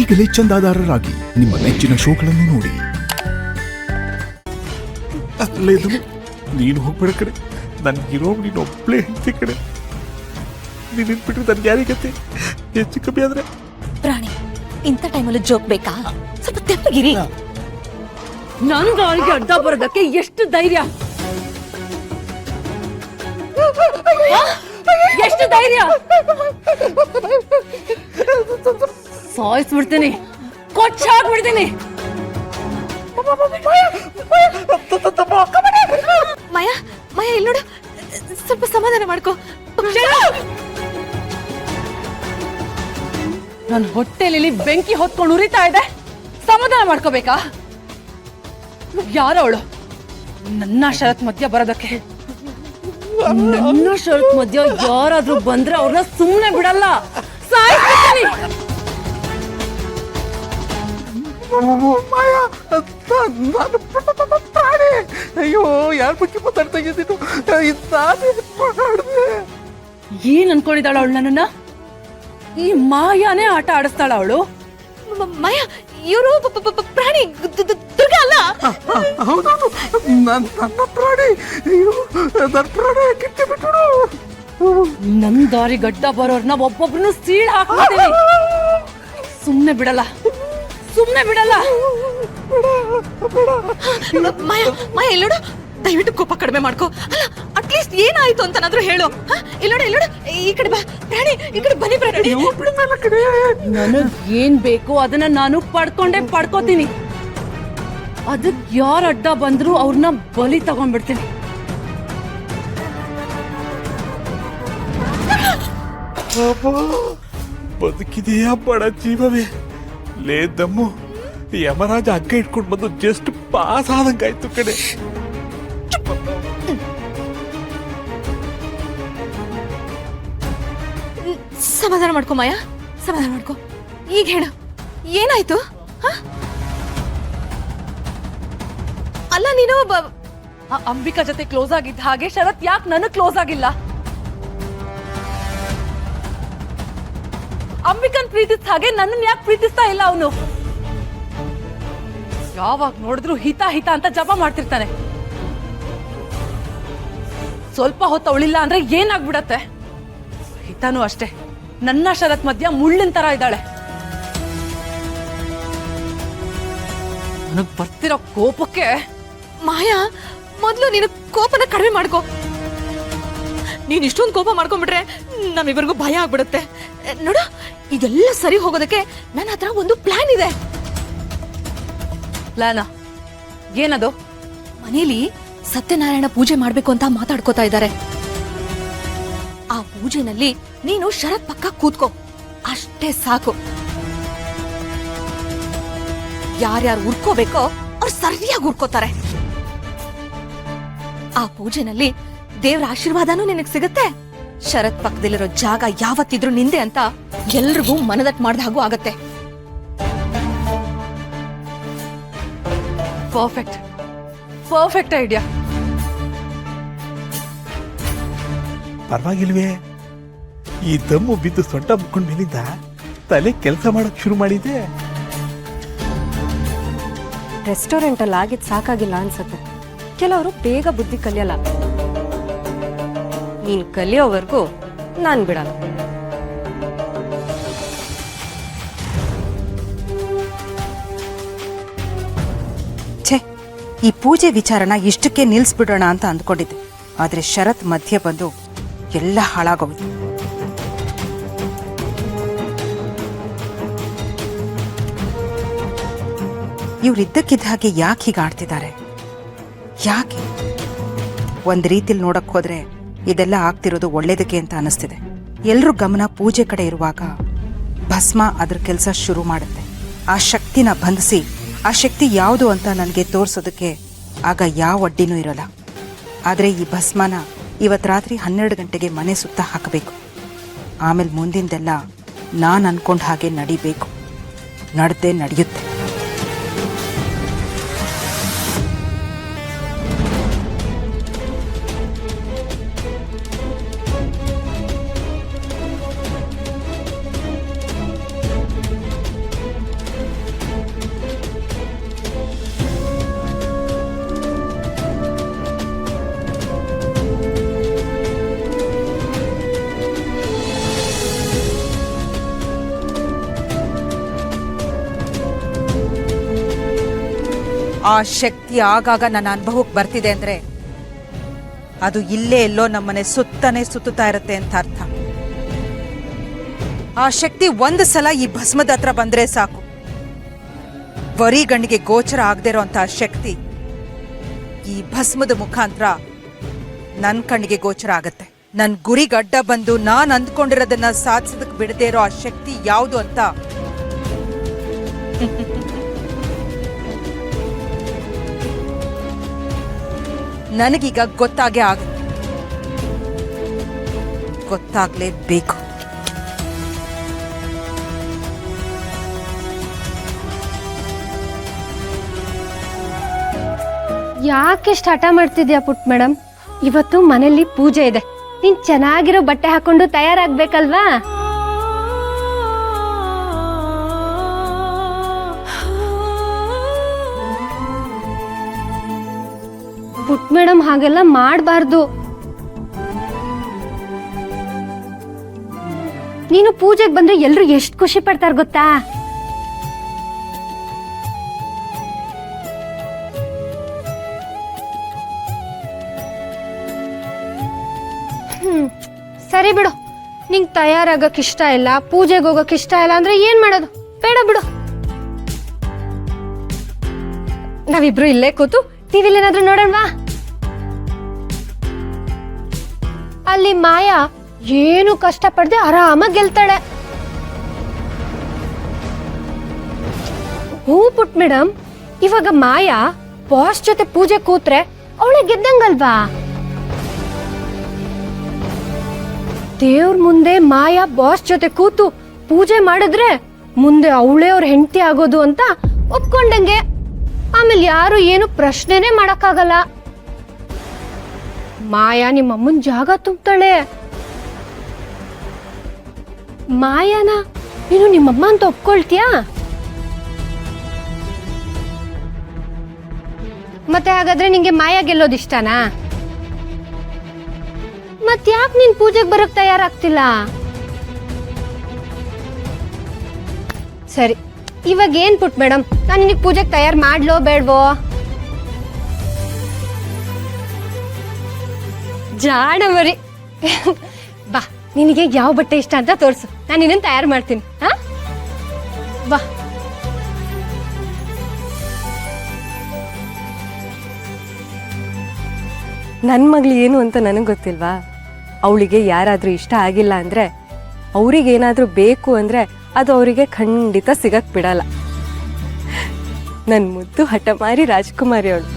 ಈಗಲೇ ಚಂದಾದಾರರಾಗಿ ನಿಮ್ಮ ನೆಚ್ಚಿನ ಶೋಗಳನ್ನು ನೋಡಿ. ಅಲ್ಲೇದು ನೀನು ಹೋಗ್ಬೇಡ ಕಡೆ, ನನ್ಗಿರೋ ನೀನು ಒಬ್ಬಳೇ ಹೆಂಡತಿ ಕಡೆ. ನೀನು ಬಿಟ್ಟರೆ ನನ್ಗೆ ಯಾರಿಗತ್ತೆ? ಹೆಚ್ಚು ಕಮ್ಮಿ ಆದ್ರೆ ಪ್ರಾಣಿ ಇಂಥ ಟೈಮಲ್ಲಿ ಜೋಕ್ ಬೇಕಾ? ಸ್ವಲ್ಪ ತೆಪ್ಪಗಿರಿ. ನನ್ ಗಾಳಿಗೆ ಅಡ್ಡ ಬರೋದಕ್ಕೆ ಎಷ್ಟು ಧೈರ್ಯ, ಎಷ್ಟು ಧೈರ್ಯ! ಸಾಯಿಸ್ಬಿಡ್ತೀನಿ, ಕೊಚ್ಚಾಕ್ಬಿಡ್ತೀನಿ. ಮಾಯಾ ಮಾಯಾ ಇಲ್ಲಿ ನೋಡು, ಸ್ವಲ್ಪ ಸಮಾಧಾನ ಮಾಡ್ಕೋ. ನನ್ನ ಹೊಟ್ಟೆಲಿ ಬೆಂಕಿ ಹೊತ್ಕೊಂಡು ಉರಿತಾ ಇದೆ, ಸಮಾಧಾನ ಮಾಡ್ಕೋಬೇಕಾ? ಯಾರವಳು ನನ್ನ ಶರತ್ ಮಧ್ಯ ಬರೋದಕ್ಕೆ? ನನ್ನ ಶರತ್ ಮಧ್ಯ ಯಾರಾದ್ರೂ ಬಂದ್ರೆ ಅವ್ರನ್ನ ಸುಮ್ಮನೆ ಬಿಡಲ್ಲ, ಸಾಯಿಸ್ಬಿಡ್ತೀನಿ. ಪ್ರಾಣಿ, ಅಯ್ಯೋ ಯಾರ ಬಗ್ಗೆ ಮಾತಾಡ್ತಾ ಇದ್ದೀನು? ಏನ್ ಅನ್ಕೊಂಡಿದ್ದಾಳ ಅವಳು ನನ್ನನ್ನ? ಈ ಮಾಯಾನೇ ಆಟ ಆಡಿಸ್ತಾಳ ಅವಳು. ಮಾಯಾ ಇವರು ಪ್ರಾಣಿ ದುರ್ಗ ಅಲ್ಲ. ಹೌದೌದು, ನನ್ನ ಪ್ರಾಣಿ. ನನ್ನ ಪ್ರಾಣಿ ಕಿತ್ತಿ ಬಿಟ್ಟರು. ನನ್ ದಾರಿ ಗಡ್ಡ ಬರೋರ್ನ ಒಬ್ಬೊಬ್ರನ್ನು ಸೀಳ್ ಹಾಕ್ಬಿಡ್ತೀನಿ, ಸುಮ್ನೆ ಬಿಡಲ್ಲ, ಸುಮ್ನೆ ಬಿಡಲ್ಲ. ಮಾಯಾ ಮಾಯಾ ಇಲ್ಲಿ ನೋಡು, ದಯವಿಟ್ಟು ಕೋಪ ಕಡಿಮೆ ಮಾಡ್ಕೋ. ಅಲ್ಲ ಅಟ್ಲೀಸ್ಟ್ ಏನಾಯ್ತು ಅಂತನಾದ್ರೂ ಹೇಳು. ಇಲ್ಲೋಡ ಇಲ್ಲೋಡ, ಈ ಕಡೆ ಬಾ ಪ್ರಾಣಿ, ಈ ಕಡೆ ಬನ್ನಿ ಪ್ರಾಣಿ. ನನಗ್ ಏನ್ ಬೇಕು ಅದನ್ನ ನಾನು ಪಡ್ಕೋತೀನಿ. ಅದಕ್ ಯಾರ ಅಡ್ಡ ಬಂದ್ರು ಅವ್ರನ್ನ ಬಲಿ ತಗೊಂಡ್ಬಿಡ್ತೀನಿ. ಬದುಕಿದೆಯಾ ಬಡ ಜೀವವೇ? ಲೇ ದಮ್ಮು, ಯಮರಾಜ ಹಗ್ಗ ಇಟ್ಕೊಂಡು ಬಂದು ಜಸ್ಟ್ ಪಾಸ್ ಆದಂಗಾಯ್ತು ಕಡೆ. ಸಮಾಧಾನ ಮಾಡ್ಕೊ ಮಾಯಾ, ಸಮಾಧಾನ ಮಾಡ್ಕೊ. ಈಗ ಹೇಳು, ಏನಾಯ್ತು? ಅಲ್ಲ ನೀನು ಅಂಬಿಕಾ ಜೊತೆ ಕ್ಲೋಸ್ ಆಗಿದ್ದ ಹಾಗೆ ಶರತ್ ಯಾಕೆ ನನಗ್ ಕ್ಲೋಸ್ ಆಗಿಲ್ಲ? ಅಂಬಿಕನ್ ಪ್ರೀತಿಸ್ದ ಹಾಗೆ ನನ್ನನ್ನು ಯಾಕೆ ಪ್ರೀತಿಸ್ತಾ ಇಲ್ಲ ಅವನು? ಯಾವಾಗ ನೋಡಿದ್ರು ಹಿತ ಹಿತ ಅಂತ ಜಪ ಮಾಡ್ತಿರ್ತಾನೆ. ಸ್ವಲ್ಪ ಹೊತ್ತು ಅವಳಿಲ್ಲ ಅಂದ್ರೆ ಏನಾಗ್ಬಿಡತ್ತೆ? ಹಿತನೂ ಅಷ್ಟೇ, ನನ್ನ ಶರತ್ ಮಧ್ಯ ಮುಳ್ಳಿನ ತರ ಇದ್ದಾಳೆ. ನನಗ್ ಬರ್ತಿರೋ ಕೋಪಕ್ಕೆ. ಮಾಯಾ ಮೊದ್ಲು ನೀನು ಕೋಪನ ಕಡಿಮೆ ಮಾಡ್ಕೋ. ನೀನ್ ಇಷ್ಟೊಂದು ಕೋಪ ಮಾಡ್ಕೊಂಡ್ಬಿಟ್ರೆ ನಮ್ಮಿಬ್ಬರಿಗೂ ಭಯ ಆಗ್ಬಿಡುತ್ತೆ. ನೋಡು, ಇದೆಲ್ಲ ಸರಿ ಹೋಗೋದಕ್ಕೆ ನನ್ನ ಹತ್ರ ಒಂದು ಪ್ಲಾನ್ ಇದೆ. ಪ್ಲಾನ? ಏನದು? ಮನೇಲಿ ಸತ್ಯನಾರಾಯಣ ಪೂಜೆ ಮಾಡ್ಬೇಕು ಅಂತ ಮಾತಾಡ್ಕೋತಾ ಇದ್ದಾರೆ. ಆ ಪೂಜೆನಲ್ಲಿ ನೀನು ಶರತ್ ಪಕ್ಕ ಕೂತ್ಕೋ, ಅಷ್ಟೇ ಸಾಕು. ಯಾರ್ಯಾರು ಉರ್ಕೋಬೇಕೋ ಅವ್ರು ಸರಿಯಾಗಿ ಉರ್ಕೋತಾರೆ. ಆ ಪೂಜೆನಲ್ಲಿ ದೇವ್ರ ಆಶೀರ್ವಾದನೂ ನಿನಗ್ ಸಿಗತ್ತೆ. ಶರತ್ ಪಕ್ಕದಲ್ಲಿರೋ ಜಾಗ ಯಾವತ್ತಿದ್ರು ನಿಂದೆ ಅಂತ ಎಲ್ರಿಗೂ ಮನದಟ್ಟು ಮಾಡ್ದ ಹಾಗೂ ಆಗತ್ತೆ. Perfect, perfect idea. ಪರವಾಗಿಲ್ವೇ? ಈ ದಮ್ಮು ಬಿದ್ದು ಸೊಂಟ ಮುಕ್ಕೊಂಡ್ ಮೇಲಿಂದ ತಲೆ ಕೆಲಸ ಮಾಡಕ್ ಶುರು ಮಾಡಿದೆ. ರೆಸ್ಟೋರೆಂಟ್ ಅಲ್ಲಿ ಆಗಿದ್ ಸಾಕಾಗಿಲ್ಲ ಅನ್ಸತ್ತೆ. ಕೆಲವರು ಬೇಗ ಬುದ್ಧಿ ಕಲಿಯಲ್ಲ. ನೀನ್ ಕಲಿಯೋವರೆಗೂ ನಾನ್ ಬಿಡಲ್ಲ. ಛೇ, ಈ ಪೂಜೆ ವಿಚಾರನ ಇಷ್ಟಕ್ಕೆ ನಿಲ್ಸ್ಬಿಡೋಣ ಅಂತ ಅಂದ್ಕೊಂಡಿದ್ದೆ. ಆದ್ರೆ ಶರತ್ ಮಧ್ಯೆ ಬಂದು ಎಲ್ಲ ಹಾಳಾಗೋಯ್ತು. ಇವ್ರಿದ್ದಕ್ಕಿದ್ದ ಹಾಗೆ ಯಾಕೆ ಹೀಗೆ ಆಡ್ತಿದ್ದಾರೆ? ಯಾಕೆ? ಒಂದ್ ರೀತಿಲಿ ನೋಡಕ್ ಹೋದ್ರೆ ಇದೆಲ್ಲ ಆಗ್ತಿರೋದು ಒಳ್ಳೇದಕ್ಕೆ ಅಂತ ಅನಿಸ್ತಿದೆ. ಎಲ್ರೂ ಗಮನ ಪೂಜೆ ಕಡೆ ಇರುವಾಗ ಭಸ್ಮ ಅದ್ರ ಕೆಲಸ ಶುರು ಮಾಡುತ್ತೆ. ಆ ಶಕ್ತಿನ ಬಂಧಿಸಿ ಆ ಶಕ್ತಿ ಯಾವುದು ಅಂತ ನನಗೆ ತೋರಿಸೋದಕ್ಕೆ ಆಗ ಯಾವ ಅಡ್ಡಿನೂ ಇರೋಲ್ಲ. ಆದರೆ ಈ ಭಸ್ಮನ ಇವತ್ತು ರಾತ್ರಿ 12 ಗಂಟೆಗೆ ಮನೆ ಸುತ್ತ ಹಾಕಬೇಕು. ಆಮೇಲೆ ಮುಂದಿಂದೆಲ್ಲ ನಾನು ಅನ್ಕೊಂಡ ಹಾಗೆ ನಡಿಬೇಕು. ನಡೆದೇ ನಡೆಯುತ್ತೆ. ಆ ಶಕ್ತಿ ಆಗಾಗ ನನ್ನ ಅನುಭವಕ್ಕೆ ಬರ್ತಿದೆ ಅಂದ್ರೆ ಅದು ಇಲ್ಲೇ ಎಲ್ಲೋ ನಮ್ಮನೆ ಸುತ್ತಾನೆ ಸುತ್ತುತ್ತಾ ಇರುತ್ತೆ ಅಂತ ಅರ್ಥ. ಆ ಶಕ್ತಿ ಒಂದು ಸಲ ಈ ಭಸ್ಮದ ಹತ್ರ ಬಂದ್ರೆ ಸಾಕು, ಬರೀ ಗಣ್ಣಿಗೆ ಗೋಚರ ಆಗದೆ ಇರೋಂತಹ ಶಕ್ತಿ ಈ ಭಸ್ಮದ ಮುಖಾಂತರ ನನ್ ಕಣ್ಣಿಗೆ ಗೋಚರ ಆಗತ್ತೆ. ನನ್ ಗುರಿಗೆ ಅಡ್ಡ ಬಂದು ನಾನ್ ಅಂದ್ಕೊಂಡಿರೋದನ್ನ ಸಾಧಿಸೋದಕ್ಕೆ ಬಿಡದೇ ಇರೋ ಆ ಶಕ್ತಿ ಯಾವುದು ಅಂತ ನನಗೀಗ ಗೊತ್ತಾಗೇ ಆಗುತ್ತೆ, ಗೊತ್ತಾಗ್ಲೇಬೇಕು. ಯಾಕೆಷ್ಟು ಹಠ ಮಾಡ್ತಿದ್ಯಾ ಪುಟ್ ಮೇಡಮ್? ಇವತ್ತು ಮನೇಲಿ ಪೂಜೆ ಇದೆ, ನೀನ್ ಚೆನ್ನಾಗಿರೋ ಬಟ್ಟೆ ಹಾಕೊಂಡು ತಯಾರಾಗ್ಬೇಕಲ್ವಾ? ಪುಟ್ ಮೇಡಮ್ ಹಾಗೆಲ್ಲ ಮಾಡಬಾರ್ದು. ನೀನು ಪೂಜೆಗೆ ಬಂದ್ರೆ ಎಲ್ರು ಎಷ್ಟು ಖುಷಿ ಪಡ್ತಾರ ಗೊತ್ತಾ? ಸರಿ ಬಿಡು, ನಿಂಗೆ ತಯಾರಾಗಕ್ ಇಷ್ಟ ಇಲ್ಲ, ಪೂಜೆಗೆ ಹೋಗಕ್ ಇಷ್ಟ ಇಲ್ಲ ಅಂದ್ರೆ ಏನ್ ಮಾಡೋದು? ಬೇಡ ಬಿಡು, ನಾವಿಬ್ರು ಇಲ್ಲೇ ಕೂತು ಟಿವಿಲಿ ಏನಾದ್ರೂ ನೋಡೋಣವಾ? ಅಲ್ಲಿ ಮಾಯಾ ಏನು ಕಷ್ಟ ಪಡ್ದೆ ಆರಾಮಾಗಿ ಗೆಲ್ತಾಳೆ. ಹೂ ಪುಟ್ ಮೇಡಮ್, ಇವಾಗ ಮಾಯಾ ಬಾಸ್ ಜೊತೆ ಪೂಜೆ ಕೂತ್ರೆ ಅವಳೆ ಗೆದ್ದಂಗಲ್ವಾ? ದೇವ್ರ ಮುಂದೆ ಮಾಯಾ ಬಾಸ್ ಜೊತೆ ಕೂತು ಪೂಜೆ ಮಾಡಿದ್ರೆ ಮುಂದೆ ಅವಳೇ ಅವ್ರ ಹೆಂಡತಿ ಆಗೋದು ಅಂತ ಒಪ್ಕೊಂಡಂಗೆ. ಆಮೇಲೆ ಯಾರು ಏನು ಪ್ರಶ್ನೆನೇ ಮಾಡಕ್ಕಾಗಲ್ಲ. ಮಾಯಾ ನಿಮ್ಮ ಅಮ್ಮನ ಜಾಗ ತುಂಬ್ತಾಳೆ. ಮಾಯಾನ ನೀನು ನಿಮ್ಮಮ್ಮ ಅಂತ ಒಪ್ಕೊಳ್ತೀಯಾ? ಮತ್ತೆ ಹಾಗಾದ್ರೆ ನಿಂಗೆ ಮಾಯಾ ಗೆಲ್ಲೋದಿಷ್ಟನಾ? ಮತ್ ಯಾಕೆ ನೀನ್ ಪೂಜೆಗೆ ಬರಕ್ ತಯಾರಾಗ್ತಿಲ್ಲ? ಸರಿ, ಇವಾಗ ಏನ್ ಪುಟ್ ಮೇಡಮ್, ನಾನು ನಿನಗೆ ಪೂಜೆಗೆ ತಯಾರು ಮಾಡ್ಲೋ ಬೇಡ್ವೋ? ಜಾಣ ಮರಿ. ಬಾ, ನಿನಗೆ ಯಾವ ಬಟ್ಟೆ ಇಷ್ಟ ಅಂತ ತೋರ್ಸು, ನಾನು ನಿನ್ನನ್ನು ತಯಾರು ಮಾಡ್ತೀನಿ. ಹಾ, ಬಾ. ನನ್ನ ಮಗಳು ಏನು ಅಂತ ನನಗೆ ಗೊತ್ತಿಲ್ವಾ? ಅವಳಿಗೆ ಯಾರಾದರೂ ಇಷ್ಟ ಆಗಿಲ್ಲ ಅಂದರೆ, ಅವ್ರಿಗೇನಾದರೂ ಬೇಕು ಅಂದರೆ ಅದು ಅವರಿಗೆ ಖಂಡಿತ ಸಿಗಕ್ಕೆ ಬಿಡಲ್ಲ. ನನ್ನ ಮುದ್ದು ಹಠಮಾರಿ ರಾಜ್ಕುಮಾರಿ ಅವಳು.